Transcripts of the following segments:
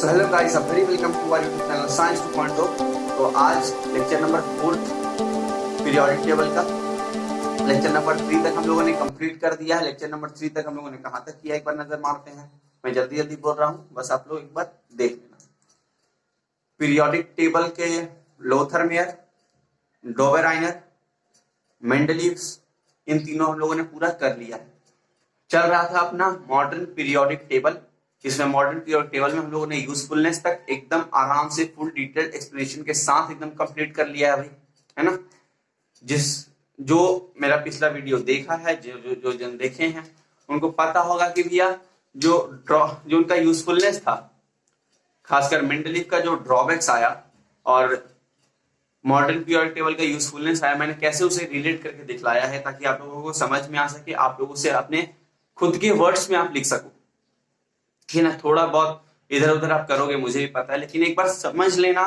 So hello guys, very welcome to our YouTube channel science 2.0। तो आज lecture number 4 periodic table का lecture number 3 तक हम लोगों ने कंप्लीट कर दिया है। लेक्चर नंबर 3 तक हम लोगों ने कहाँ तक किया, एक बार नजर मारते हैं। मैं जल्दी जल्दी बोल रहा हूँ, बस आप लोग एक बार देख लेना। पीरियोडिक टेबल के लोथरमेयर, डोबेराइनर, मेंडलीव्स, इन तीनों हम लोगों ने पूरा कर लिया है। चल रहा था अपना मॉडर्न पीरियोडिक टेबल। इसमें मॉडर्न पीरियोडिक टेबल में हम लोगों ने यूजफुलनेस तक एकदम आराम से फुल डिटेल एक्सप्लेनेशन के साथ एकदम कंप्लीट कर लिया है भाई, है ना। जो मेरा पिछला वीडियो देखा है, जो जन देखे हैं उनको पता होगा कि भैया जो उनका यूजफुलनेस था, खासकर मेंडलीव का जो ड्रॉबैक्स आया और मॉडर्न पीरियोडिक टेबल का यूजफुलनेस आया, मैंने कैसे उसे रिलेट करके दिखलाया है ताकि आप लोगों को समझ में आ सके, आप लोगों से अपने खुद के वर्ड्स में आप लिख सको, ठीक है ना। थोड़ा बहुत इधर उधर आप करोगे मुझे भी पता है, लेकिन एक बार समझ लेना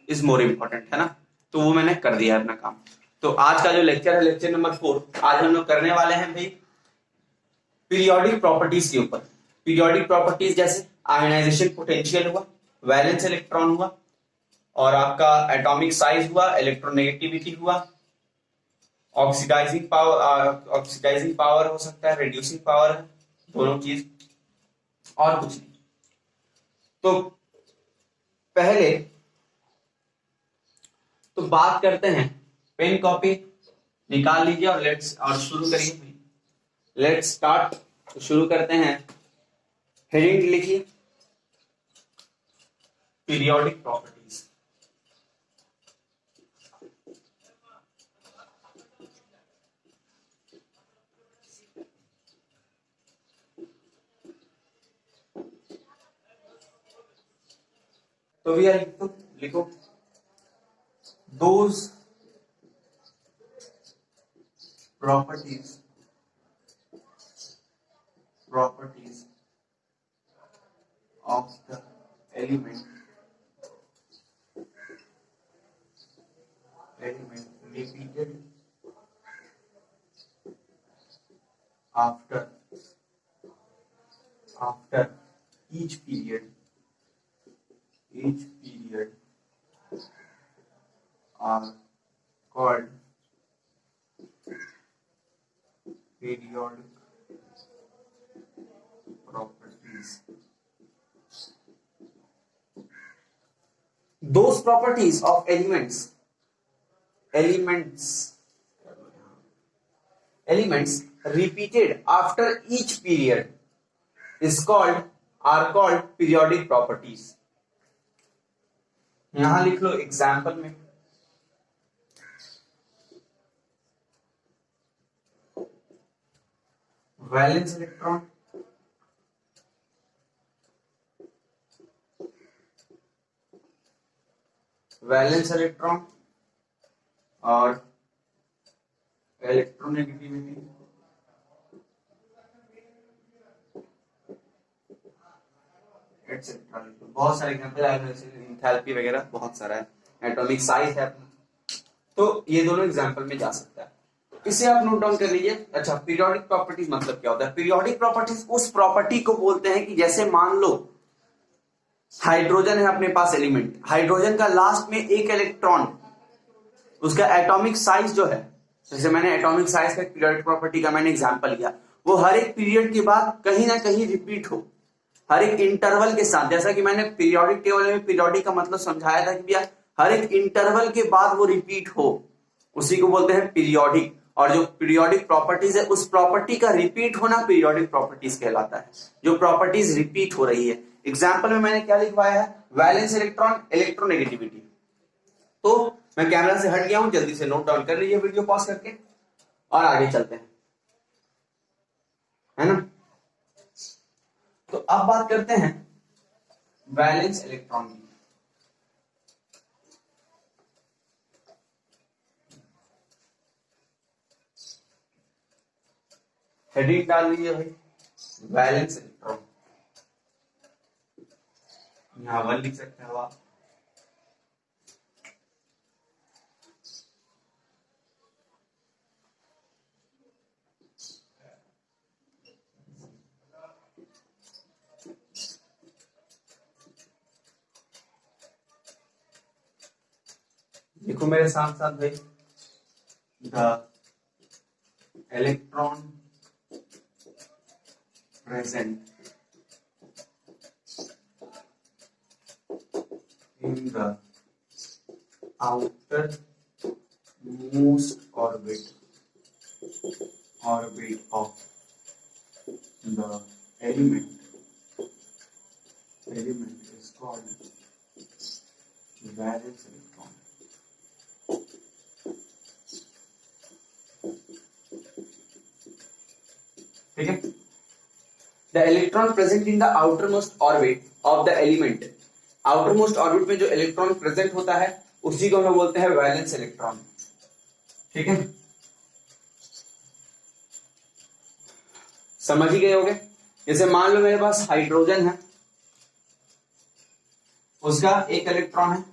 इज मोर इम्पोर्टेंट, है ना। तो वो मैंने कर दिया है अपना काम। तो आज का जो लेक्चर है, लेक्चर नंबर 4, आज हम लोग करने वाले हैं भाई पीरियोडिक प्रॉपर्टीज के ऊपर। पीरियोडिक प्रॉपर्टीज जैसे आयोनाइजेशन पोटेंशियल हुआ, वैलेंस इलेक्ट्रॉन हुआ, और आपका एटॉमिक साइज हुआ, इलेक्ट्रोनेगेटिविटी हुआ, ऑक्सीडाइजिंग पावर हो सकता है, रिड्यूसिंग पावर, दोनों चीज, और कुछ नहीं। तो पहले तो बात करते हैं, पेन कॉपी निकाल लीजिए और शुरू करिए। Let's start. तो शुरू करते हैं। हेडिंग लिखिए पीरियोडिक प्रॉपर्टीज। तो भैया लिखो those properties of the element repeated after each period are called periodic properties. Those properties of elements repeated after each period are called periodic properties. यहां लिख लो एग्जाम्पल में, वैलेंस इलेक्ट्रॉन, और electronegativity, etcetera. बहुत सारे example आए हैं, enthalpy वगैरह बहुत सारा है, एटॉमिक साइज है। तो ये दोनों एग्जांपल में जा सकता है, इसे आप नोट डाउन कर लीजिए। अच्छा, पीरियोडिक प्रॉपर्टीज मतलब क्या होता है? पीरियोडिक प्रॉपर्टीज उस प्रॉपर्टी को बोलते हैं कि जैसे मान लो हाइड्रोजन है अपने पास एलिमेंट, हाइड्रोजन का लास्ट में एक इलेक्ट्रॉन, उसका एटॉमिक साइज जो है, जैसे मैंने एटॉमिक साइज का पीरियोडिक प्रॉपर्टी का मैंने एग्जांपल लिया, वो हर एक पीरियड के बाद कहीं ना कहीं रिपीट हो, हर एक इंटरवल के साथ। जैसा कि मैंने पीरियोडिक टेबल में पीरियोडिक का मतलब समझाया था कि भैया हर एक इंटरवल के बाद वो रिपीट हो, उसी को बोलते हैं पीरियोडिक। और जो पीरियोडिक प्रॉपर्टीज है, उस प्रॉपर्टी का रिपीट होना पीरियोडिक प्रॉपर्टीज कहलाता है, जो प्रॉपर्टीज रिपीट हो रही है। एग्जाम्पल में मैंने क्या लिखवाया है? Valence electron, electronegativity. तो मैं कैमरा से हट गया हूं, जल्दी से नोट डाउन कर लीजिए वीडियो पॉज करके और आगे चलते हैं, है ना। तो अब बात करते हैं वैलेंस इलेक्ट्रॉन की। हेडिंग डाल लीजिए भाई, वैलेंस इलेक्ट्रॉन। यहां 1 लिख सकते हो आप। देखो मेरे साथ साथ भाई, the electron present in the outermost orbit of the element is called valence electron. ठीक है, the electron present in the outermost orbit of the element, outermost orbit में जो इलेक्ट्रॉन प्रेजेंट होता है उसी को हम बोलते हैं वैलेंस इलेक्ट्रॉन। ठीक है, समझ ही गए होगे। जैसे मान लो मेरे पास हाइड्रोजन है, उसका एक इलेक्ट्रॉन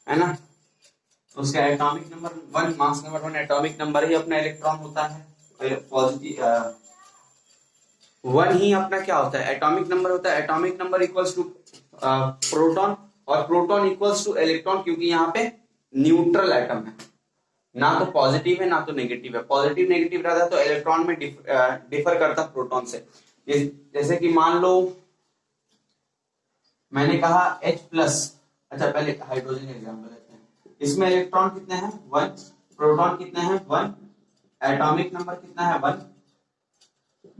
है ना, उसका atomic number 1, mass number 1, atomic number ही अपना इलेक्ट्रॉन होता है, पॉजिटिव 1 ही अपना क्या होता है, एटॉमिक नंबर होता है। Atomic number equals to proton, और प्रोटॉन इक्वल्स टू इलेक्ट्रॉन, क्योंकि यहाँ पे न्यूट्रल एटम है, ना तो पॉजिटिव है ना तो नेगेटिव है। पॉजिटिव नेगेटिव रहता तो इलेक्ट्रॉन में डिफर करता प्रोटॉन से। जैसे कि मान लो मैंने कहा H+, अच्छा पहले हाइड्रोजन एग्जांपल लेते हैं, इसमें इलेक्ट्रॉन कितने हैं 1, प्रोटॉन कितने हैं 1, एटॉमिक नंबर कितना है 1,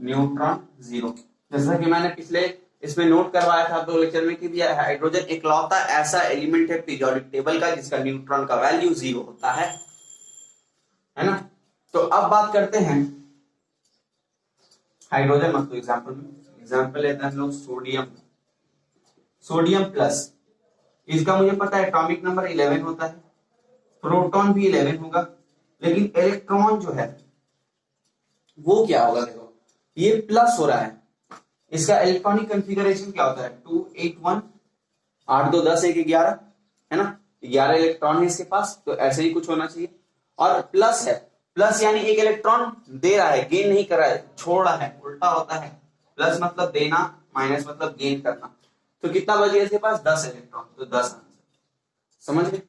न्यूट्रॉन 0। जैसा कि मैंने पिछले इसमें नोट करवाया था 2 लेक्चर में कि हाइड्रोजन इकलौता ऐसा एलिमेंट है पीरियोडिक टेबल का जिसका न्यूट्रॉन का वैल्यू 0 होता है ना। तो अब बात करते हैं हाइड्रोजन, मतलब एग्जांपल लेते हैं हम लोग सोडियम प्लस, इसका मुझे पता है एटॉमिक नंबर 11 होता है, प्रोटॉन भी 11 होगा, लेकिन इलेक्ट्रॉन जो है वो क्या होगा, देखो ये प्लस हो रहा है, इसका इलेक्ट्रॉनिक कॉन्फ़िगरेशन क्या होता है 2 8 1, 8 2 10 1 11 है ना, 11 इलेक्ट्रॉन है इसके पास, तो ऐसे ही कुछ होना चाहिए। और प्लस है, प्लस यानी एक इलेक्ट्रॉन दे रहा है, गेन नहीं कर रहा है, छोड़ रहा है, उल्टा होता है। प्लस मतलब देना, माइनस मतलब गेन करना। तो कितना बचे इसके पास 10 इलेक्ट्रॉन, तो 10 आंसर। समझ गए?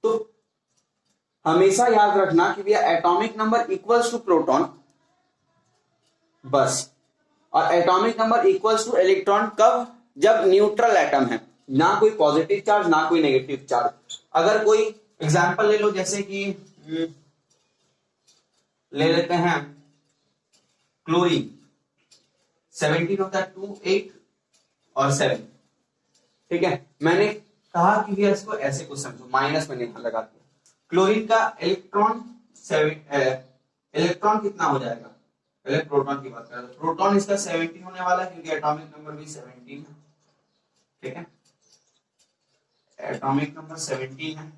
तो हमेशा याद रखना कि भैया atomic number equals to proton बस, और atomic number equals to electron कब, जब न्यूट्रल एटम है, ना कोई पॉजिटिव चार्ज ना कोई नेगेटिव चार्ज। अगर कोई एग्जांपल ले लो, जैसे कि ले लेते हैं क्लोरीन, 17 होता है, 2 8 और 7। ठीक है, मैंने कहा कि भैया इसको ऐसे कुछ समझो, माइनस मैंने यहां लगा दिया। क्लोरीन का इलेक्ट्रॉन इलेक्ट्रॉन कितना हो जाएगा, पहले प्रोटॉन की बात करें तो प्रोटॉन इसका 17 होने वाला है, क्योंकि एटॉमिक नंबर भी 17 है। ठीक है, एटॉमिक नंबर 17 है,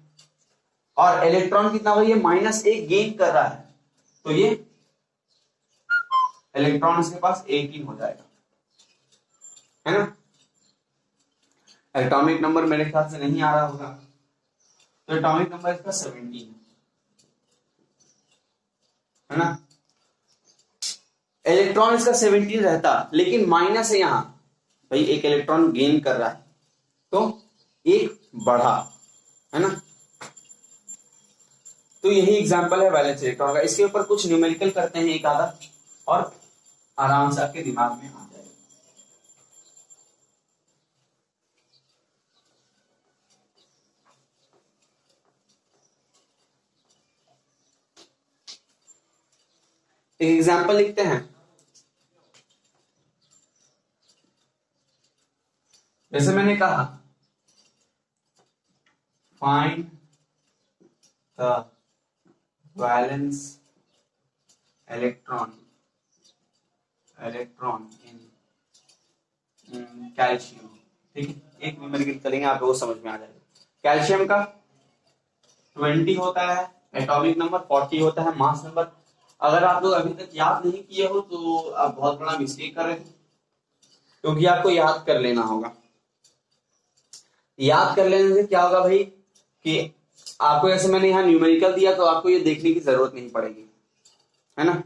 और इलेक्ट्रॉन कितना हुआ, ये -1 गेन कर रहा है, तो ये इलेक्ट्रॉन इसके पास 18 हो जाएगा, है ना। एटॉमिक नंबर मेरे ख्याल से नहीं आ रहा होगा, तो एटॉमिक नंबर इसका 17 है ना। इलेक्ट्रॉन इसका 17 रहता, लेकिन माइनस है यहां, भाई एक इलेक्ट्रॉन गेन कर रहा है तो एक बढ़ा, है ना। तो यही एग्जांपल है वैलेंस इलेक्ट्रॉन का। इसके ऊपर कुछ न्यूमेरिकल करते हैं एक आधा, और आराम से आपके दिमाग में आ जाएगा। एक एग्जांपल लिखते हैं, जैसे मैंने कहा find the valence electron in calcium. ठीक है, एक न्यूमेरिकल करेंगे, आप लोगों को समझ में आ जाएगा। कैल्शियम का 20 होता है, एटॉमिक नंबर 40 होता है, मास नंबर। अगर आप लोग अभी तक याद नहीं किए हो तो आप बहुत बड़ा मिस्टेक कर रहे हैं, क्योंकि आपको याद कर लेना होगा। याद कर लेने से क्या होगा भाई, कि आपको जैसे मैंने यहाँ न्यूमेरिकल दिया तो आपको ये देखने की जरूरत नहीं पड़ेगी, है ना,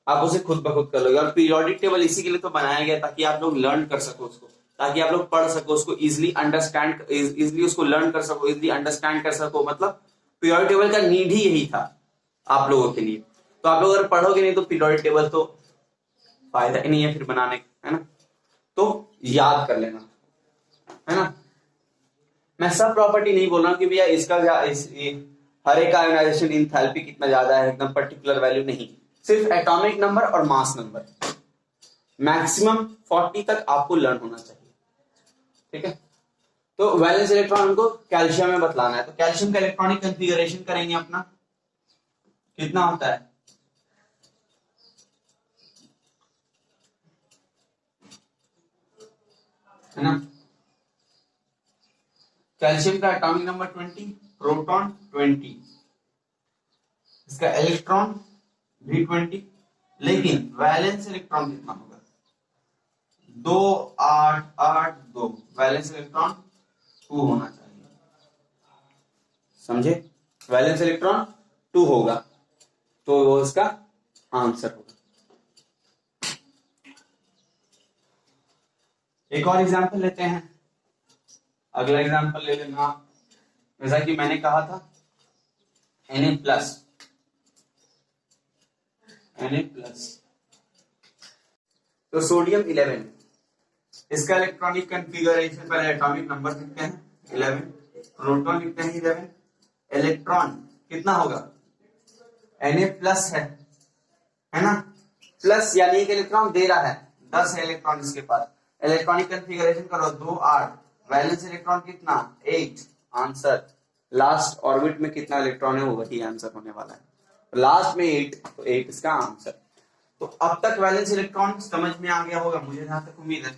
आप उसे खुद ब खुद कर लोगे। और पीरियोडिक टेबल इसी के लिए तो बनाया गया ताकि आप लोग लर्न कर सको उसको, ताकि आप लोग पढ़ सको, उसको इजिली उसको लर्न कर सको, इजिली अंडरस्टैंड कर सको। मतलब पीरियोडिक टेबल का नीड ही यही था आप लोगों के लिए। तो आप लोग अगर पढ़ोगे नहीं तो पीरियोडिक टेबल तो फायदा ही नहीं है फिर बनाने का, है ना। तो याद कर लेना, है ना। मैं सब प्रॉपर्टी नहीं बोल रहा हूं कि भैया इसका हर एक आयोनाइजेशन इंथैल्पी कितना ज्यादा है, एकदम पर्टिकुलर वैल्यू नहीं, सिर्फ एटॉमिक नंबर और मास नंबर मैक्सिमम 40 तक आपको लर्न होना चाहिए, ठीक है। तो वैलेंस इलेक्ट्रॉन को कैल्शियम में बतलाना है, तो कैल्शियम का इलेक्ट्रॉनिक कॉन्फ़िगरेशन करेंगे अपना, कितना होता है ना। कैल्शियम का एटॉमिक नंबर 20, प्रोटॉन 20, इसका इलेक्ट्रॉन भी 20, लेकिन वैलेंस इलेक्ट्रॉन कितना होगा 2 8 8 2, वैलेंस इलेक्ट्रॉन 2 होना चाहिए, समझे। वैलेंस इलेक्ट्रॉन 2 होगा तो वो इसका आंसर होगा। एक और एग्जांपल लेते हैं, अगला एग्जांपल ले लेना आप। जैसा कि मैंने कहा था Na प्लस, तो सोडियम 11, इसका इलेक्ट्रॉनिक कॉन्फ़िगरेशन पहले एटॉमिक नंबर लिखते हैं 11, प्रोटॉन लिखते हैं 11, इलेक्ट्रॉन कितना होगा Na प्लस है ना, प्लस यानी एक इलेक्ट्रॉन दे रहा है, 10 है इलेक्ट्रॉन इसके पास। इलेक्ट्रॉनिक कॉन्फ़िगरेशन करो 2 8, वैलेंस इलेक्ट्रॉन कितना 8, आंसर। लास्ट ऑर्बिट में कितना इलेक्ट्रॉन है वो वही आंसर होने वाला है, लास्ट में 8, तो 8 इसका आंसर। तो अब तक वैलेंस इलेक्ट्रॉन समझ में आ गया होगा, मुझे जहां तक उम्मीद है।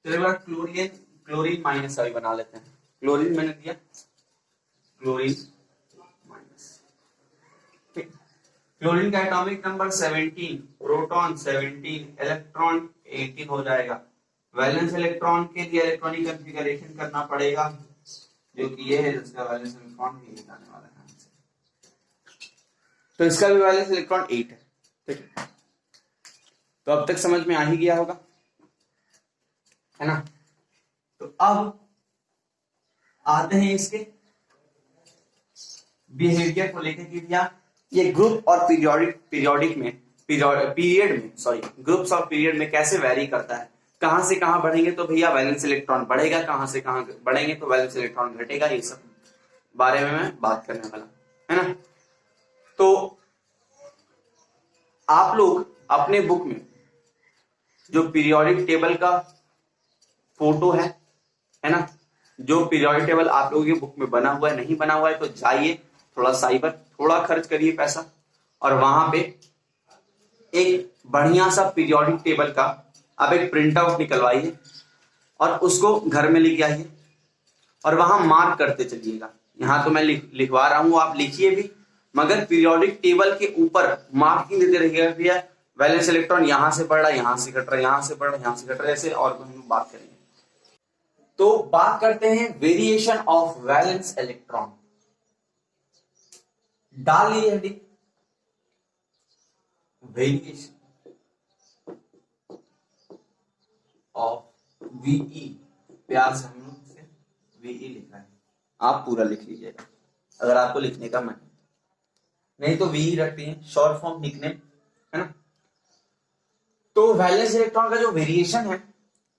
चलिए क्लोरीन माइनस अभी बना लेते हैं। क्लोरीन मैंने दिया, क्लोरीन माइनस, ठीक। क्लोरीन का एटॉमिक नंबर 17, प्रोटॉन 17, इलेक्ट्रॉन 18 हो जाएगा। वैलेंस इलेक्ट्रॉन के लिए इलेक्ट्रॉनिक कॉन्फ़िगरेशन करना पड़ेगा, जो कि ये है, जिसका वैलेंस इलेक्ट्रॉन भी आने वाला है। तो इसका भी वैलेंस इलेक्ट्रॉन 8 है, ठीक है। तो अब तक समझ में आ ही गया होगा, है ना। तो अब आते हैं इसके बिहेवियर को लेकर कि भैया ये ग्रुप और ग्रुप्स और पीरियड में कैसे वेरी करता है, कहां से कहां बढ़ेंगे तो भैया वैलेंस इलेक्ट्रॉन बढ़ेगा, कहां से कहां बढ़ेंगे तो वैलेंस इलेक्ट्रॉन घटेगा, ये सब बारे में मैं बात करने वाला, है ना। तो आप लोग अपने बुक में जो पीरियोडिक टेबल का फोटो है ना, जो पीरियोडिक टेबल आप लोगों की बुक में बना हुआ है, नहीं बना हुआ है तो जाइए थोड़ा साइबर, थोड़ा खर्च करिए पैसा, और वहां पे एक बढ़िया सा पीरियोडिक टेबल का आप एक प्रिंट आउट निकलवाइए और उसको घर में लेके आइए और वहां मार्क करते चलिएगा। यहां तो मैं लिखवा रहा हूं, आप लिखिए भी, मगर पीरियोडिक टेबल के ऊपर मार्किंग देते रहिएगा भैया वैलेंस इलेक्ट्रॉन यहां से बढ़ रहा है, यहां से घट रहा है, यहां से बढ़ रहा है, यहां से घट रहा है, ऐसे और हम बात करेंगे। तो बात करते हैं वेरिएशन ऑफ वैलेंस इलेक्ट्रॉन। डाल लीजिए हेडिंग वेरिएशन ऑफ वीई, प्यार से हम लोग इसे वीई लिखा है, आप पूरा लिख लीजिएगा अगर आपको लिखने का मन, नहीं तो वीई रखते हैं शॉर्ट फॉर्म निकनेम, है ना। तो वैलेंस इलेक्ट्रॉन का जो वेरिएशन है,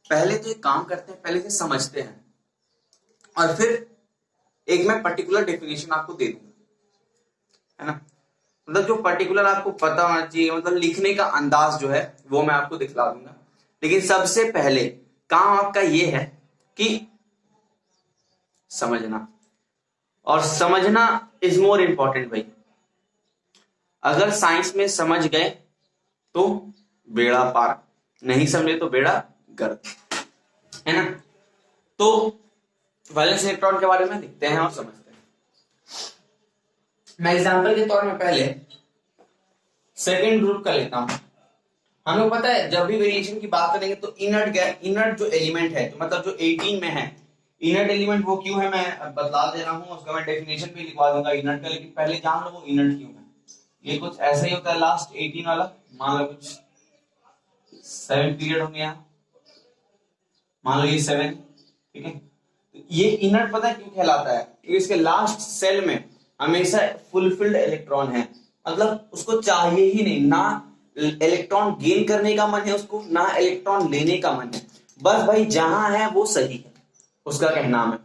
पहले तो एक काम करते हैं, पहले से समझते हैं और फिर एक मैं पर्टिकुलर डेफिनेशन आपको दे दूंगा, है ना। मतलब जो पर्टिकुलर आपको पता होना चाहिए, मतलब लिखने का अंदाज जो है वो मैं आपको दिखला दूंगा। लेकिन सबसे पहले काम आपका ये है कि समझना, और समझना इज मोर इंपॉर्टेंट भाई। अगर साइंस में समझ गए तो बेड़ा पार, नहीं समझे तो बेड़ा गर्क, है ना। तो वैलेंस इलेक्ट्रॉन के बारे में लिखते हैं और समझते हैं। मैं एग्जांपल के तौर में पहले सेकेंड ग्रुप का लेता हूं। हमें पता है जब भी वेरिएशन की बात करेंगे तो इनर्ट जो एलिमेंट है, तो मतलब जो 18 में है इनर्ट एलिमेंट, वो क्यों है मैं बता दे रहा हूं, उसका मैं डेफिनेशन भी लिखवा दूंगा इनर्ट का, लेकिन पहले जान लो वो इनर्ट क्यों है। ये कुछ ऐसा ही होता है, लास्ट 18 वाला मान लो कुछ 7 पीरियड हो गया, मान लो ये 7, ठीक है। तो ये इनर्ट पता है क्यों कहलाता है? क्योंकि इसके लास्ट सेल में हमेशा फुलफिल्ड इलेक्ट्रॉन है, मतलब उसको चाहिए ही नहीं, ना इलेक्ट्रॉन गेन करने का मन है उसको, ना इलेक्ट्रॉन लेने का मन है, बस भाई जहां है वो सही है, उसका कहना है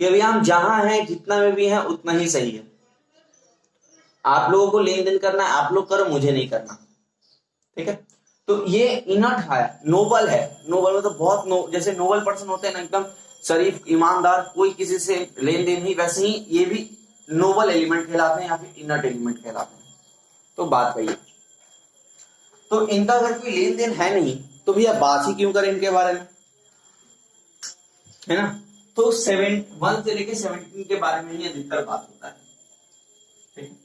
कि अभी हम जहां हैं जितना में भी है उतना ही सही है। आप लोगों को लेन देन करना है, आप लोग करो, मुझे नहीं करना, ठीक है। तो ये इनर्ट है, नोबल है। नोबल मतलब बहुत जैसे नोबल पर्सन होते हैं ना, एकदम शरीफ, ईमानदार, कोई किसी से लेन देन नहीं, वैसे ही ये भी नोबल एलिमेंट कहलाते हैं या फिर इनर्ट एलिमेंट कहलाते हैं। तो बात वही है। तो इनका अगर कोई लेन देन है नहीं तो भैया बात ही क्यों करें इनके बारे में, है ना। तो 1 से लेके 17 के बारे में ही अधिकतर बात होता है, ठीक है।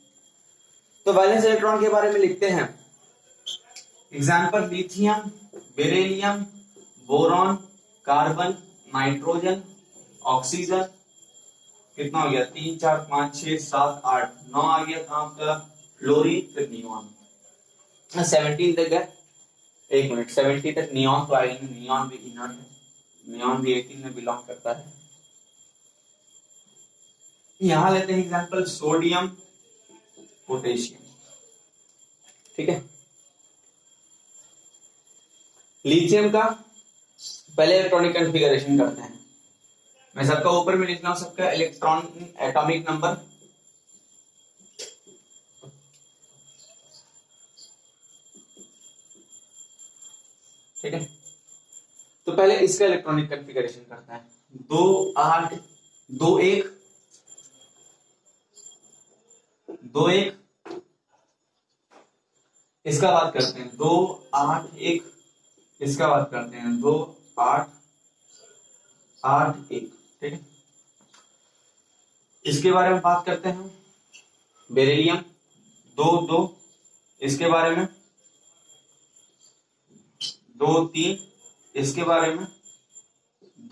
तो वैलेंस इलेक्ट्रॉन के बारे में लिखते हैं। Example lithium, beryllium, boron, carbon, nitrogen, oxygen, कितना हो गया 3 4 5 6 7 8 9 आ गया था आपका, फ्लोरीन, फिर नियॉन। 17 तक गए, 1 मिनट, 70 तक नियॉन तो आएगा, नियॉन भी इनर्ट है, नियॉन भी 18 में बिलोंग करता है। यहां लेते हैं एग्जांपल सोडियम, पोटेशियम, ठीक है। लिथियम का पहले इलेक्ट्रॉनिक कॉन्फ़िगरेशन करते हैं। मैं सबका ऊपर में लिख रहा हूं, सबका इलेक्ट्रॉन एटॉमिक नंबर, ठीक है। तो पहले इसका इलेक्ट्रॉनिक कॉन्फ़िगरेशन करते हैं। 2 8 2 1 2 1, इसका बात करते हैं 2 8 1, इसका बात करते हैं 2 8 8 1, ठीक है। इसके बारे में बात करते हैं बेरिलियम 2 2, इसके बारे में 2 3, इसके बारे में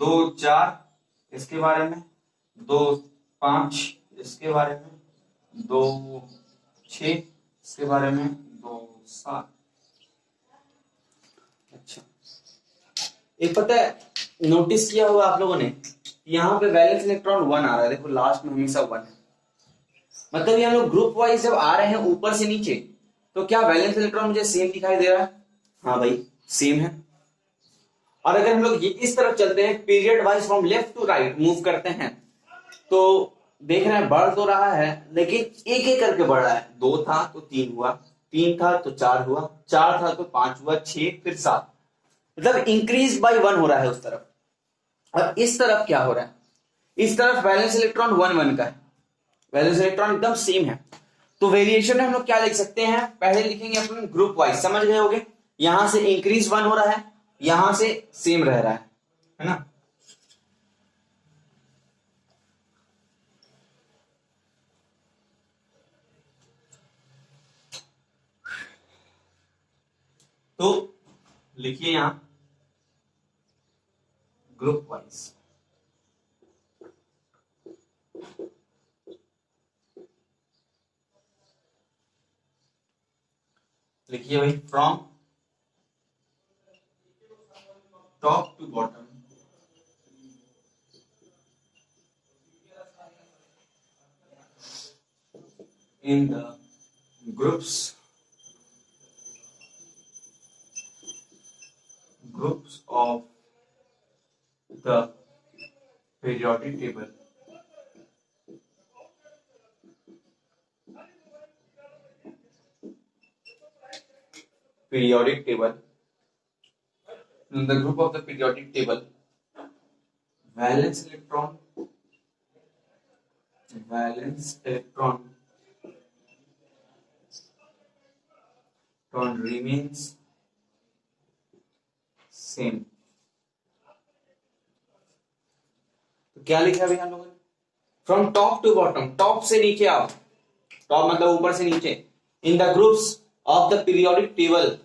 2 4, इसके बारे में 2 5, इसके बारे में 2 6, इसके बारे में 2 7। अच्छा, एक पता है नोटिस किया होगा आप लोगों ने, यहाँ पे वैलेंस इलेक्ट्रॉन 1 आ रहा है, देखो लास्ट में हमेशा 1 है, मतलब ये हम लोग ग्रुप वाइज जब आ रहे हैं ऊपर से नीचे, तो क्या वैलेंस इलेक्ट्रॉन मुझे सेम दिखाई दे रहा है? हाँ भाई सेम है। और अगर हम लोग इस तरफ चलते हैं, period wise from left to right move करते हैं, तो देख रहे हैं बढ़ तो रहा है, लेकिन एक एक करके बढ़ रहा है। 2 था तो 3 हुआ, 3 था तो 4 हुआ, 4 था तो 5 हुआ, 6 फिर 7, मतलब इंक्रीज बाय 1 हो रहा है उस तरफ। और इस तरफ क्या हो रहा है? इस तरफ वैलेंस इलेक्ट्रॉन 1 1 का है, वैलेंस इलेक्ट्रॉन एकदम सेम है। तो वेरिएशन में हम लोग क्या लिख सकते हैं? पहले लिखेंगे अपन ग्रुप वाइज, समझ गए होगे। यहां से इंक्रीज 1 हो रहा है, यहां से सेम रह रहा है ना। तो लिखिए यहां ग्रुप वाइज, लिखिए भाई from top to bottom, in the groups of the periodic table, in the group of the periodic table, valence electron remains same। तो क्या लिखा है भैया हम लोगों ने? From top to bottom, top से नीचे आओ, टॉप मतलब ऊपर से नीचे, in the groups of the periodic table,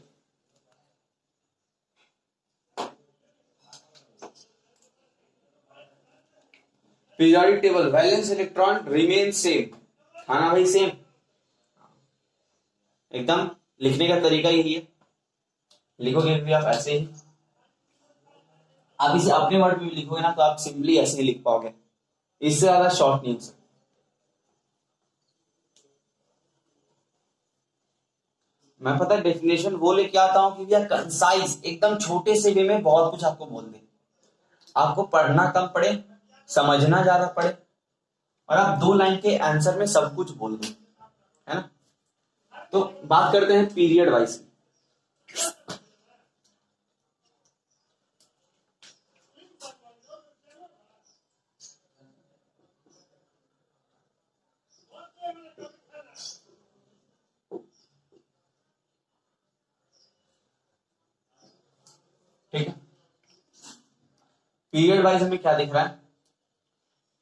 periodic table valence electron remain same, था ना भाई सेम। एकदम लिखने का तरीका यही है, लिखोगे भी आप ऐसे ही। आप इसे अपने वर्ड में भी लिखोगे ना तो आप सिंपली ऐसे ही लिख पाओगे, इससे ज्यादा शॉर्ट नहीं हो सकता। मैं पता डेफिनेशन वो लेके आता हूँ कि भैया कंसाइज, एकदम छोटे से वे में बहुत कुछ आपको बोल दे, आपको पढ़ना कम पड़े, समझना ज्यादा पड़े, और आप 2 लाइन के आंसर में सब कुछ बोल दो, है ना। तो बात करते हैं पीरियड वाइज। ठीक है, पीरियड वाइज हमें क्या दिख रहा है,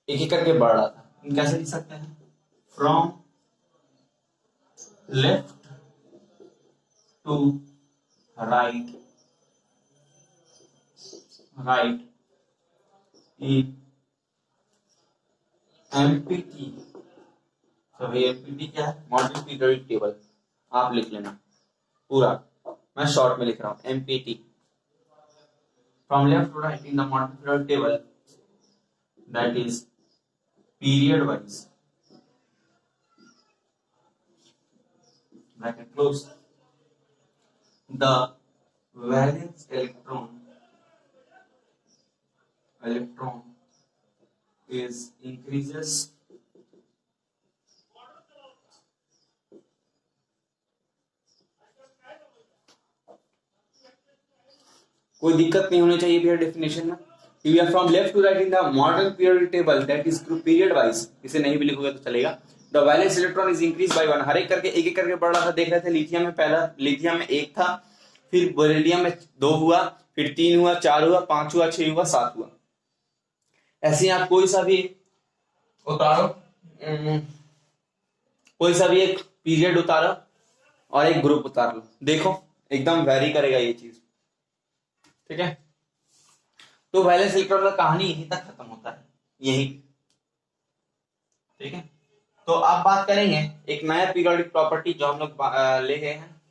एक एक करके बढ़ रहा था, कैसे लिख सकते हैं, from left to right, right in MPT. तो भाई एमपीटी क्या है, मॉडर्न पीरियोडिक टेबल, आप लिख लेना पूरा, मैं शॉर्ट में लिख रहा हूं MPT, from left to right in the modern periodic table, that is period wise, bracket close, the valence electron is increases कोई दिक्कत नहीं होनी चाहिए भैया डेफिनेशन में, we are from left to right in the modern periodic table that is period wise, इसे नहीं भी लिखोगे तो चलेगा। The valence electron is increase by 1, हर एक करके एक एक करके बढ़ रहा था, देख रहे थे लिथियम में, पहला लिथियम में 1 था, फिर बेरिलियम में 2 हुआ, फिर 3 हुआ, 4 हुआ, 5 हुआ, 6 हुआ, 7 हुआ। ऐसे ही आप कोई सा भी उतारो, कोई सा भी एक पीरियड उतारो और एक ग्रुप उतार लो, देखो एकदम वेरी करेगा ये चीज। ठीक है, तो वैलेंस इलेक्ट्रॉन का कहानी यहीं तक खत्म होता है, यही। ठीक है, तो अब बात करेंगे एक नया पीरियोडिक प्रॉपर्टी जो हम लोग ले गए हैं,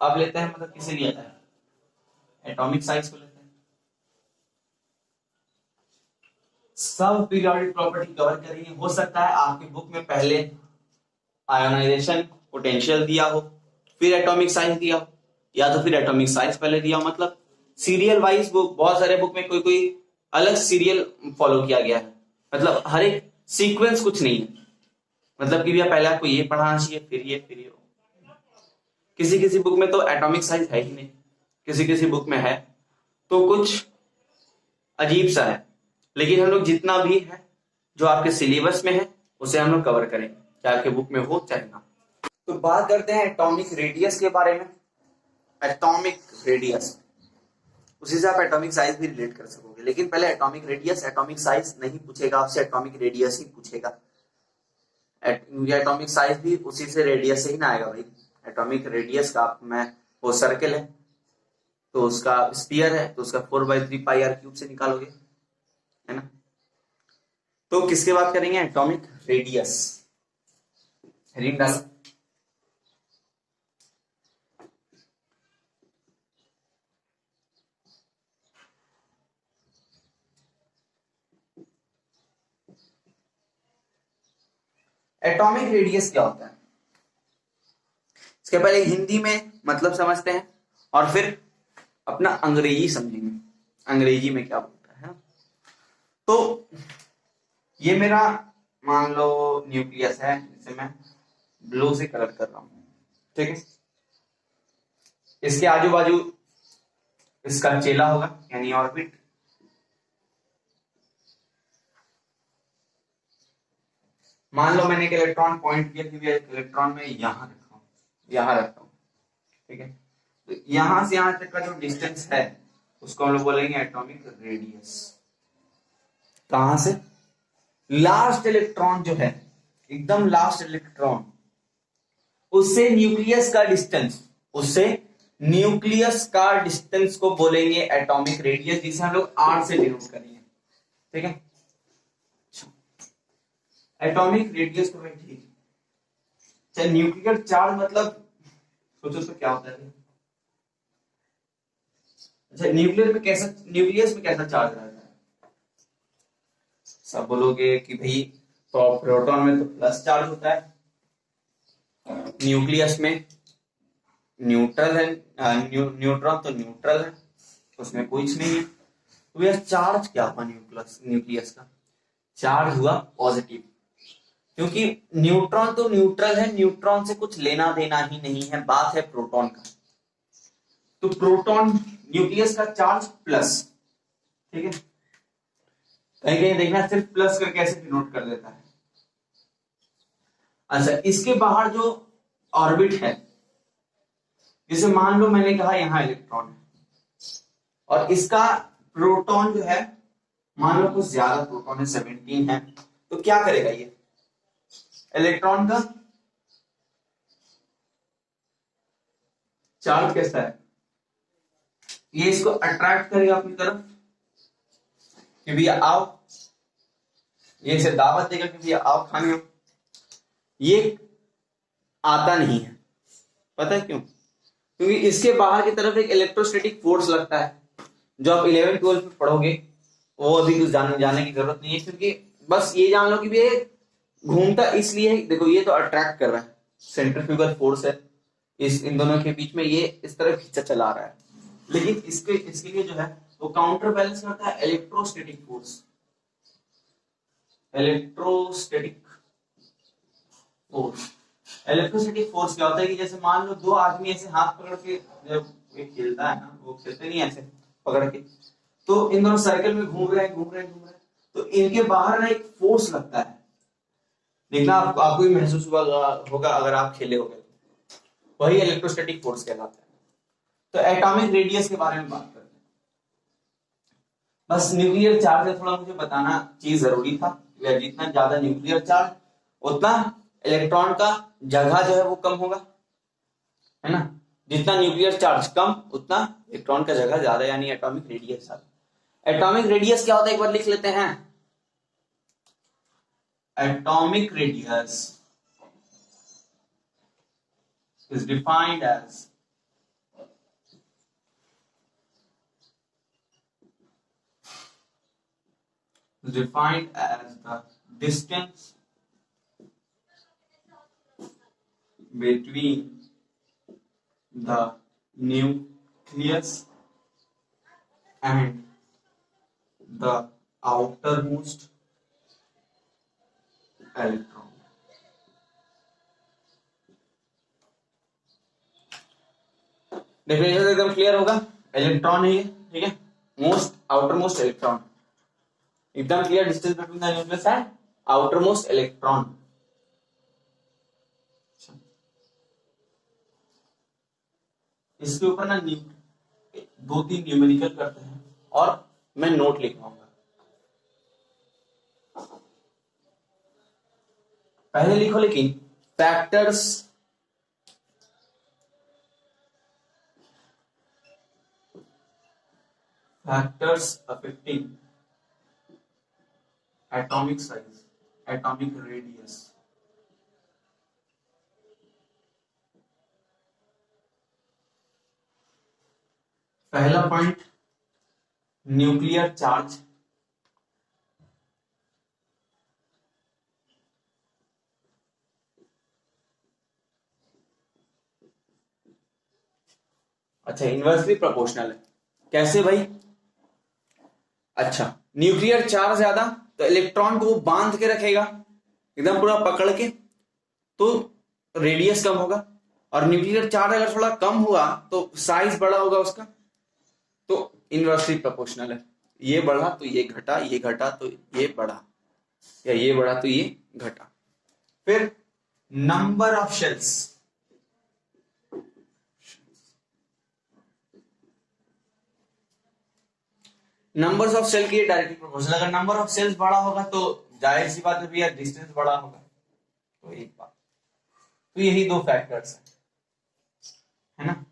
अब लेते हैं, मतलब किसे लिया जाए, एटॉमिक साइज को लेते हैं। सब पीरियोडिक प्रॉपर्टी कवर करेंगे, हो सकता है आपकी बुक में पहले आयोनाइजेशन पोटेंशियल दिया हो, फिर एटॉमिक साइज दिया हो, या तो फिर एटॉमिक साइज पहले दिया हो, मतलब सीरियल वाइज बुक, बहुत सारे बुक में कोई कोई अलग सीरियल फॉलो किया गया है, मतलब हर एक सीक्वेंस कुछ नहीं है, मतलब कि भैया पहले आपको ये पढ़ाना चाहिए फिर ये फिर ये। किसी किसी बुक में तो एटॉमिक साइज है ही नहीं, किसी किसी बुक में है, तो कुछ अजीब सा है, लेकिन हम लोग जितना भी है जो आपके सिलेबस में है उसे हम लोग कवर करेंगे, चाहे आपके बुक में हो चाहे ना। तो बात करते हैं एटॉमिक रेडियस के बारे में। एटॉमिक रेडियस, उसी से आप एटॉमिक साइज भी रिलेट कर सकोगे, लेकिन पहले एटॉमिक रेडियस, एटॉमिक साइज नहीं पूछेगा आपसे, एटॉमिक रेडियस ही पूछेगा। एटॉमिक साइज भी उसी से रेडियस से ही ना आएगा भाई। एटॉमिक रेडियस का मैं, वो सर्कल है तो उसका स्फीयर है तो उसका 4/3πr³ से निकालोगे, है ना। तो किसके बात करेंगे, एटॉमिक रेडियस, हेडिंग डालो। एटॉमिक रेडियस क्या होता है, इसके पहले हिंदी में मतलब समझते हैं और फिर अपना अंग्रेजी समझेंगे, अंग्रेजी में क्या बोलता है। तो ये मेरा मान लो न्यूक्लियस है, जिसे मैं ब्लू से कलर कर रहा हूं, ठीक है। इसके आजू बाजू इसका चेला होगा यानी ऑर्बिट, मान लो मैंने एक इलेक्ट्रॉन पॉइंट किया कि इलेक्ट्रॉन में यहां रखा हूं, यहां रखता हूं, ठीक है। तो यहां से यहां तक का जो डिस्टेंस है उसको हम लोग बोलेंगे एटॉमिक रेडियस। कहां से, लास्ट इलेक्ट्रॉन जो है, एकदम लास्ट इलेक्ट्रॉन, उससे न्यूक्लियस का डिस्टेंस, उससे न्यूक्लियस का डिस्टेंस को बोलेंगे एटॉमिक रेडियस, जिसे हम लोग आर से डिनोट करेंगे, ठीक है। एटॉमिक रेडियस तो ठीक, चाहे न्यूक्लियर चार्ज, मतलब सोचो तो क्या होता है, अच्छा, न्यूक्लियस में कैसा चार्ज रहता है? सब बोलोगे कि भाई प्रोटॉन में तो प्लस चार्ज होता है, न्यूक्लियस में न्यूट्रल है, न्यूट्रॉन तो न्यूट्रल है, उसमें कुछ नहीं है। तो यह चार्ज क्या हुआ न्यूक्लियस का? चार्ज हुआ पॉजिटिव, क्योंकि न्यूट्रॉन तो न्यूट्रल है, न्यूट्रॉन से कुछ लेना देना ही नहीं है, बात है प्रोटॉन का। तो प्रोटॉन न्यूक्लियस का चार्ज प्लस, ठीक है, कहीं कहीं देखना सिर्फ प्लस करके ऐसे डिनोट कर देता है। अच्छा, इसके बाहर जो ऑर्बिट है, जैसे मान लो मैंने कहा यहां इलेक्ट्रॉन है और इसका प्रोटॉन जो है मान लो कुछ ज्यादा प्रोटॉन है, 17 है, तो क्या करेगा ये इलेक्ट्रॉन का चार्ज कैसा है? ये इसको अट्रैक्ट करेगा अपनी तरफ कि भैया आओ, ये इसे दावत देगा कि भैया आओ खाने हो। ये आता नहीं है, पता है क्यों? क्योंकि इसके बाहर की तरफ एक इलेक्ट्रोस्टैटिक फोर्स लगता है, जो आप 11-12 में पढ़ोगे, वो अभी कुछ जाने की जरूरत नहीं है, क्योंकि बस ये जान लो कि ये घूमता इसलिए, देखो ये तो अट्रैक्ट कर रहा है, सेंट्रीफ्यूगल फोर्स है इन दोनों के बीच में, ये इस तरह खींचा चला रहा है, लेकिन इसके लिए जो है वो काउंटर बैलेंस करता है इलेक्ट्रोस्टैटिक फोर्स। इलेक्ट्रोस्टैटिक फोर्स क्या होता है कि जैसे मान लो दो आदमी ऐसे हाथ पकड़ के, जब ये खेलता है ना, वो खेलते नहीं ऐसे पकड़ के, तो इन दोनों सर्कल में घूम रहे हैं, तो इनके बाहर ना एक फोर्स लगता है, देखना आपको भी महसूस होगा अगर आप खेले होगे, तो वही इलेक्ट्रोस्टैटिक फोर्स कहलाता है। तो एटॉमिक रेडियस के बारे में बात करते हैं। बस न्यूक्लियर चार्ज है, थोड़ा मुझे बताना चीज जरूरी था, जितना ज्यादा न्यूक्लियर चार्ज उतना इलेक्ट्रॉन का जगह जो है वो कम होगा, है ना, जितना न्यूक्लियर चार्ज कम उतना इलेक्ट्रॉन का जगह ज्यादा, यानी एटॉमिक रेडियस ज्यादा। एटॉमिक रेडियस क्या होता है एक बार लिख लेते हैं। Atomic radius is defined as the distance between the nucleus and the outermost electron। Definition एकदम क्लियर होगा, इलेक्ट्रॉन है ये, ठीक है, आउटर मोस्ट इलेक्ट्रॉन, एकदम clear, distance between the nucleus and outer most electron. इसके ऊपर ना 2-3 न्यूमेरिकल करते हैं और मैं नोट लिखवाऊंगा। पहले लिखो लेकिन factors affecting atomic size, atomic radius। पहला पॉइंट न्यूक्लियर चार्ज, अच्छा इनवर्सली प्रोपोर्शनल है, कैसे भाई? अच्छा, न्यूक्लियर चार्ज ज्यादा तो इलेक्ट्रॉन को वो बांध के रखेगा एकदम पूरा पकड़ के, तो रेडियस कम होगा, और न्यूक्लियर चार्ज अगर थोड़ा कम हुआ तो साइज बड़ा होगा उसका, तो इनवर्सली प्रोपोर्शनल है, ये बढ़ा तो ये घटा, ये घटा तो ये बढ़ा, या ये बढ़ा तो ये घटा। फिर number of shells, numbers of shell की डायरेक्टली प्रोपोर्शनल, अगर नंबर ऑफ सेल्स बड़ा होगा तो जाहिर सी बात है भैया डिस्टेंस बड़ा होगा, तो एक बात, तो यही दो फैक्टर्स है ना,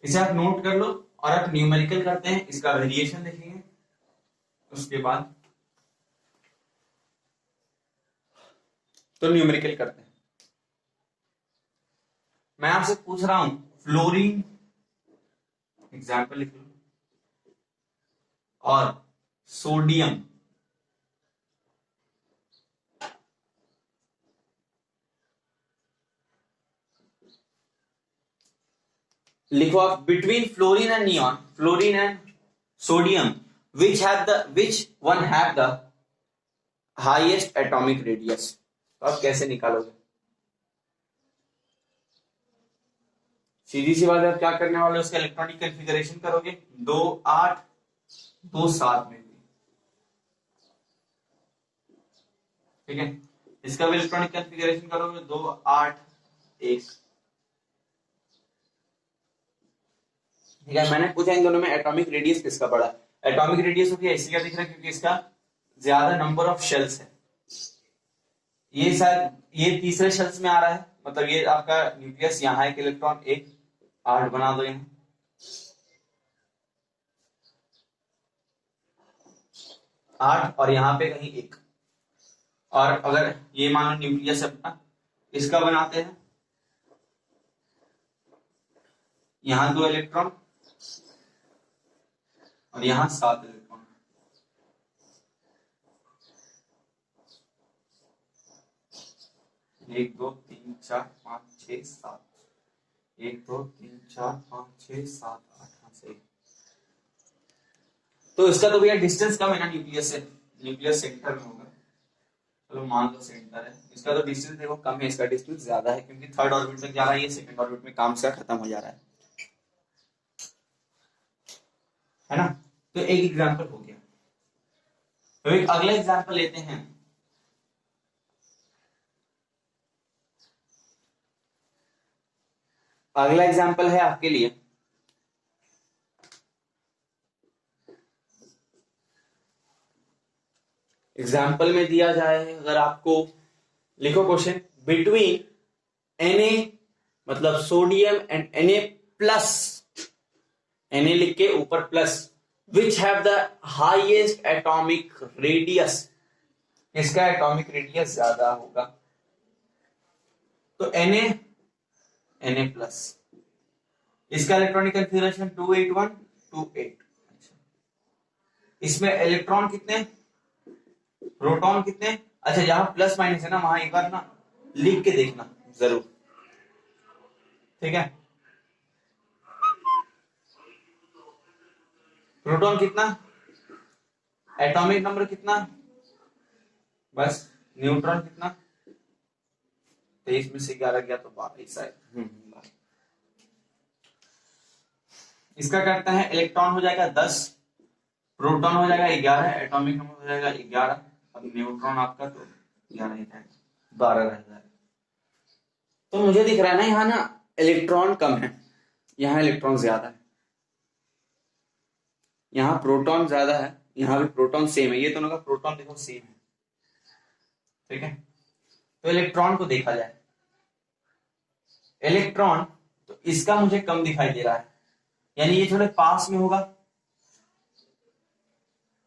इसे आप नोट कर लो और आप न्यूमेरिकल करते हैं, इसका वेरिएशन देखेंगे उसके बाद, तो न्यूमेरिकल करते हैं। मैं आपसे पूछ रहा हूं फ्लोरीन, एग्जाम्पल लिख लो, और सोडियम लिखो आप, between fluorine and neon, fluorine and sodium, which one have the highest atomic radius? तो आप कैसे निकालोगे? सीधी सी बात है, आप क्या करने वाले हो, उसका इलेक्ट्रॉनिक कॉन्फ़िगरेशन करोगे 2 8 2 7 में, ठीक है। इसका भी इलेक्ट्रॉनिक कॉन्फ़िगरेशन करोगे 2 8 1, ठीक है। मैंने पूछा इन दोनों में एटॉमिक रेडियस किसका बड़ा है। एटॉमिक रेडियस होगी ऐसी क्या दिख रहा है, क्योंकि इसका ज्यादा नंबर ऑफ शेल्स है। ये शायद ये तीसरे शेल्स में आ रहा है, मतलब ये आपका न्यूक्लियस यहाँ एक इलेक्ट्रॉन एक 8 बना दो यहाँ, 8 और यहाँ पे कहीं 1। और अगर ये मान लो न्यूक्लियस अपना इसका बनाते हैं, यहाँ 2 इलेक्ट्रॉन और यहाँ 7 इलेक्ट्रॉन, एक 2 3 4 5 6 7, 1 2 3 4 5 6 7 8, हाँ सही। तो इसका तो भैया डिस्टेंस कम है ना न्यूक्लियस से, न्यूक्लियस सेंटर में होगा, चलो मान लो सेंटर है, इसका तो डिस्टेंस देखो कम है, इसका डिस्टेंस ज्यादा है क्योंकि थर्ड ऑर्बिट तक जा रहा है, ये सेकंड ऑर्बिट में काम से खत्म हो जा रहा है ना। तो एक एग्जांपल हो गया। तो एक अगला एग्जांपल लेते हैं। अगला एग्जांपल है आपके लिए, एग्जाम्पल में दिया जाए अगर आपको, लिखो क्वेश्चन, बिटवीन Na मतलब sodium and Na plus, Na लिख के ऊपर plus, which have the highest atomic radius, इसका एटॉमिक रेडियस ज्यादा होगा। तो Na प्लस, इसका इलेक्ट्रॉनिक कॉन्फ़िगरेशन 281 28, इसमें इलेक्ट्रॉन कितने, प्रोटॉन कितने, अच्छा जहां प्लस माइनस है ना वहां एक बार ना लिख के देखना जरूर, ठीक है। प्रोटॉन कितना, एटॉमिक नंबर कितना, बस, न्यूट्रॉन कितना, 23 में से 11 गया तो 22 शायद। इसका करता है इलेक्ट्रॉन हो जाएगा 10, प्रोटॉन हो जाएगा 11, एटॉमिक नंबर हो जाएगा 11, अब न्यूट्रॉन आपका तो 11 ही है, 12 रह जाएगा। तो मुझे दिख रहा है ना यहाँ ना इलेक्ट्रॉन कम है, यहाँ इलेक्ट्रॉन ज्यादा है, यहाँ प्रोटॉन ज्यादा है, यहाँ भी प्रोटॉन सेम है, ये दोनों का प्रोटॉन देखो सेम है, ठीक है। तो इलेक्ट्रॉन को देखा जाए, इलेक्ट्रॉन तो इसका मुझे कम दिखाई दे रहा है, यानी ये थोड़े पास में होगा,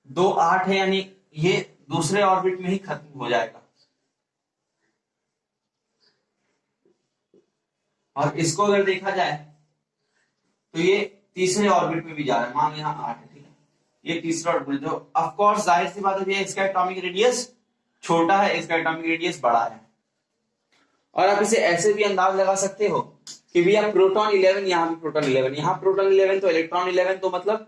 2 8 है, यानी ये दूसरे ऑर्बिट में ही खत्म हो जाएगा, और इसको अगर देखा जाए तो ये तीसरे ऑर्बिट में भी जा रहा है, मान लो यहाँ 8 है, ठीक है, ये तीसरा ऑर्बिट, जो ऑफ कोर्स जाहिर सी बात है इसका एटॉमिक रेडियस छोटा है, इसका एटॉमिक रेडियस बड़ा है। और आप इसे ऐसे भी अंदाज लगा सकते हो कि भैया प्रोटॉन 11, यहाँ भी प्रोटॉन 11, यहाँ प्रोटॉन 11 तो इलेक्ट्रॉन 11, तो मतलब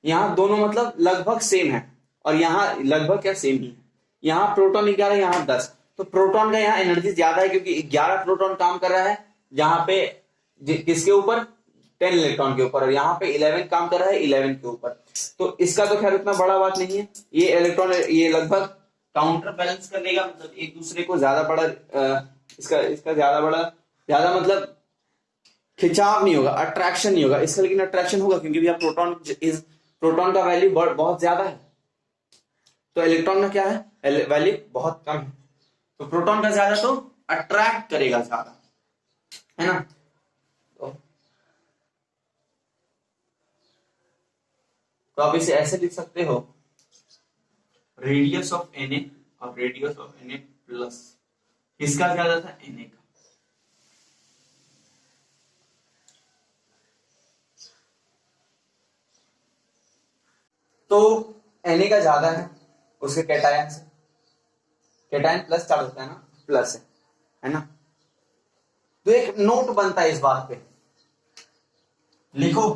यहाँ दोनों मतलब लगभग सेम है, और यहाँ लगभग क्या सेम ही है, यहाँ प्रोटॉन 11, यहाँ 10, तो प्रोटॉन का यहाँ एनर्जी ज्यादा है क्योंकि 11 प्रोटॉन काम कर रहा है जहां पे किसके ऊपर, 10 इलेक्ट्रॉन के ऊपर, और यहाँ पे 11 काम कर रहा है 11 के ऊपर। तो इसका तो खैर उतना बड़ा बात नहीं है, ये इलेक्ट्रॉन ये लगभग काउंटर बैलेंस कर लेगा, मतलब एक दूसरे को ज्यादा बड़ा, इसका ज्यादा बड़ा, ज्यादा मतलब खिंचाव नहीं होगा, अट्रैक्शन नहीं होगा इसका, लेकिन अट्रैक्शन होगा क्योंकि भैया प्रोटॉन का वैल्यू बहुत ज्यादा है, तो इलेक्ट्रॉन का क्या है वैल्यू बहुत कम है, तो प्रोटॉन का ज्यादा तो अट्रैक्ट करेगा ज्यादा, है ना। तो आप इसे ऐसे लिख सकते हो, रेडियस ऑफ Na और रेडियस ऑफ Na प्लस, किसका ज्यादा था, Na का। तो Na का ज्यादा है उसके कैटायन से, कैटायन प्लस चार्ज होता है ना, प्लस है ना। तो एक नोट बनता है इस बात पे, लिखो,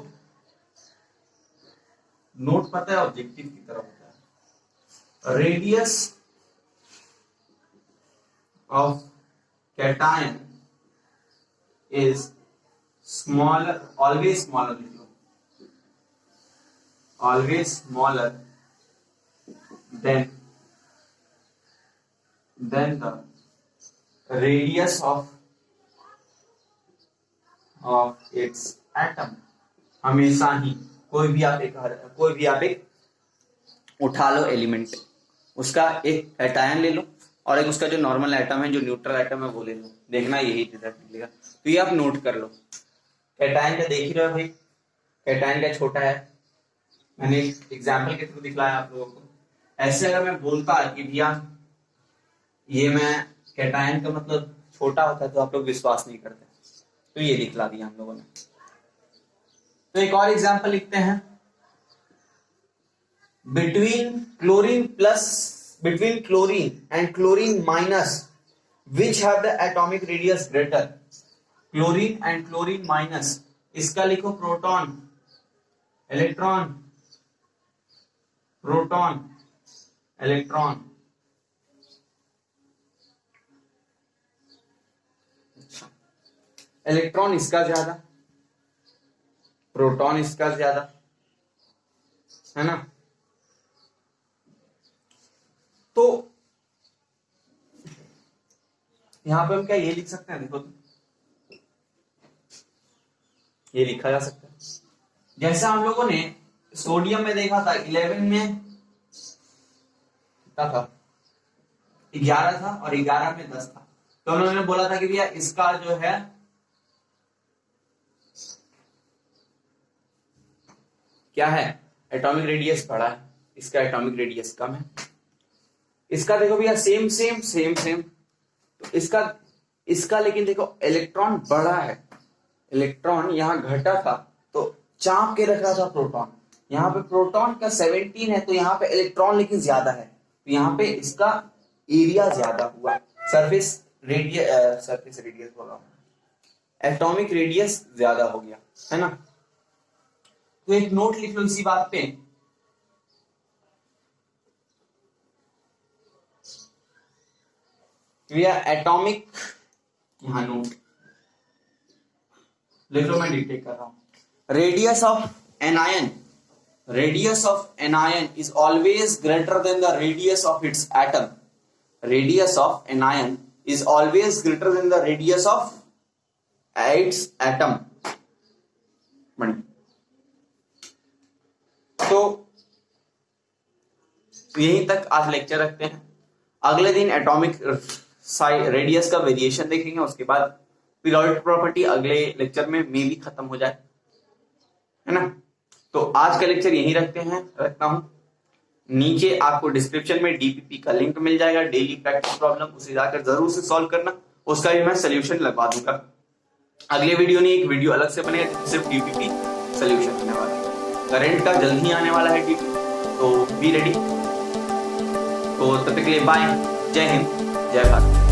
नोट पता है ऑब्जेक्टिव की तरह होता है, radius of cation is smaller, always smaller, लिख लो, always smaller than the radius of its atom. हमेशा ही कोई भी आप एक उठा लो एलिमेंट, उसका एक कैटायन ले लो और एक उसका जो नॉर्मल एटम है, जो न्यूट्रल एटम है वो ले लो, देखना यही रिजल्ट मिलेगा। तो ये आप नोट कर लो। कैटायन का देख ही रहे हो भाई, कैटायन का छोटा है, मैंने एग्जाम्पल के थ्रू दिखलाया आप लोगों को। ऐसे अगर मैं बोलता कि भैया ये मैं कैटायन का मतलब छोटा होता है तो आप लोग विश्वास नहीं करते, तो ये दिखला दिया हम लोगों ने। तो एक और एग्जाम्पल लिखते हैं, between chlorine and chlorine minus which have the atomic radius greater. Chlorine and chlorine minus, इसका लिखो proton, electron, proton, electron. Electron इसका ज्यादा, प्रोटॉन इसका ज्यादा, है ना। तो यहां पे हम क्या ये लिख सकते हैं, देखो ये लिखा जा सकता है, जैसा हम लोगों ने सोडियम में देखा था 11 में कितना था, 11 था और 11 में 10 था। तो उन्होंने बोला था कि भैया इसका जो है क्या है, एटॉमिक रेडियस बड़ा है, इसका एटॉमिक रेडियस कम है। इसका देखो भैया सेम सेम सेम सेम, तो इसका लेकिन देखो इलेक्ट्रॉन बड़ा है, इलेक्ट्रॉन यहां घटा था तो चाप के रख रहा था प्रोटॉन, यहाँ पे प्रोटॉन का 17 है तो यहाँ पे इलेक्ट्रॉन लेकिन ज्यादा है, तो यहाँ पे इसका एरिया ज्यादा हुआ, सरफेस रेडियस बोला, एटॉमिक रेडियस ज्यादा हो गया, है ना। तो एक नोट लिख लो इसी बात पे, एटॉमिक, यहां नोट लिख लो, मैं डिक्टेट कर रहा हूं। Radius of an ion is always greater than the radius of its atom. Radius of an ion is always greater than the radius of its atom. तो यहीं तक आज लेक्चर रखते हैं, अगले दिन एटॉमिक रेडियस का वेरिएशन देखेंगे, उसके बाद पीरियोडिक प्रॉपर्टी अगले लेक्चर में भी खत्म हो जाए, है ना। तो आज का लेक्चर यहीं रखता हूं। नीचे आपको डिस्क्रिप्शन में डीपीपी का लिंक मिल जाएगा, डेली प्रैक्टिस प्रॉब्लम, उसे जाकर जरूर से सॉल्व करना, उसका भी मैं सोल्यूशन लगवा दूंगा। अगले वीडियो नहीं, एक वीडियो अलग से बनेगा सिर्फ डीपीपी सोल्यूशन होने वाला है, करंट का जल्द ही आने वाला है डीपी, तो बी रेडी। तो तब तक के लिए बाय, जय हिंद, जय भारत।